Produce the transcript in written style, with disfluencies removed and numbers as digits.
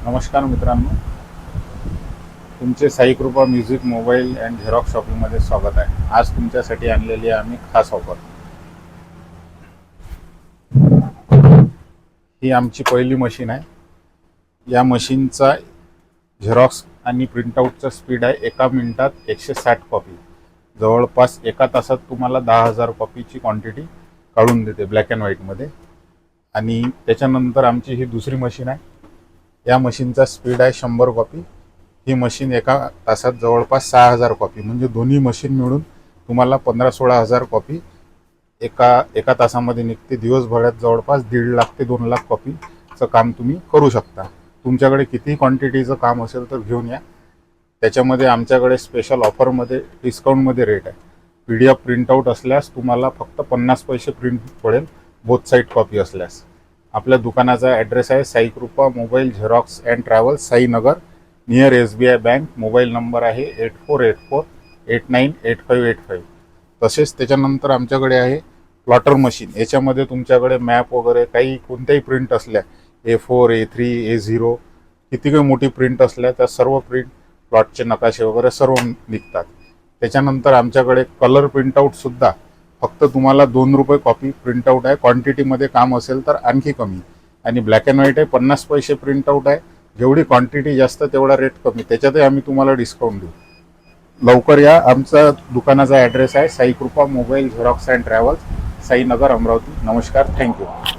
नमस्कार मित्रांनो, तुमचे साई कृपा म्युझिक मोबाईल अँड झेरॉक्स शॉपिंगमध्ये स्वागत आहे। आज तुमच्यासाठी आणलेली आहे आम्ही खास ऑफर। ही आमची पहिली मशीन आहे। या मशीनचा झेरॉक्स आणि प्रिंटआउटचा स्पीड आहे एका मिनिटात 160 कॉपी। जवळपास एका तासात तुम्हाला 10,000 कॉपीची क्वांटिटी काढून देते ब्लॅक अँड व्हाईटमध्ये। आणि त्याच्यानंतर आमची ही दुसरी मशीन आहे। या मशीनचा स्पीड आहे 100 कॉपी। ही मशीन एका तासात जवळपास 6,000 कॉपी, म्हणजे दोन्ही मशीन मिळून तुम्हाला 15-16,000 कॉपी एका तासामध्ये निघते। दिवसभरात जवळपास 1.5 लाख ते 2 लाख कॉपीचं काम तुम्ही करू शकता। तुमच्याकडे किती क्वांटिटीचं काम असेल तर घेऊन या। त्याच्यामध्ये आमच्याकडे स्पेशल ऑफरमध्ये डिस्काउंटमध्ये रेट आहे। PDF प्रिंटआउट असल्यास तुम्हाला फक्त 50 पैसे प्रिंट पडेल, बोथ साईड कॉपी असल्यास। आपल्या दुकानाचा ॲड्रेस आहे साई कृपा mobile Xerox and travels, Sainagar, near SBI bank. Mobile number आहे 8484898585। तसेच त्याच्यानंतर आमच्याकडे आहे प्लॉटर मशीन। याच्यामध्ये तुमच्याकडे मॅप वगैरे काही कोणत्याही प्रिंट असल्या, A4, A3, A0, किती काही मोठी प्रिंट असल्या त्या सर्व प्रिंट, प्लॉटचे नकाशे वगैरे सर्व निघतात। त्याच्यानंतर आमच्याकडे कलर प्रिंटआउटसुद्धा फक्त तुम्हाला 2 रुपये कॉपी प्रिंटआउट आहे। क्वांटिटीमध्ये काम असेल तर आणखी कमी। आणि ब्लॅक अँड व्हाईट आहे, 50 पैसे प्रिंटआउट आहे। जेवढी क्वांटिटी जास्त तेवढा रेट कमी, त्याच्यातही आम्ही तुम्हाला डिस्काउंट देऊ। लवकर या। आमचा दुकानाचा ॲड्रेस आहे साई कृपा mobile Xerox and travels, Sainagar, Amravati. नमस्कार, थँक्यू।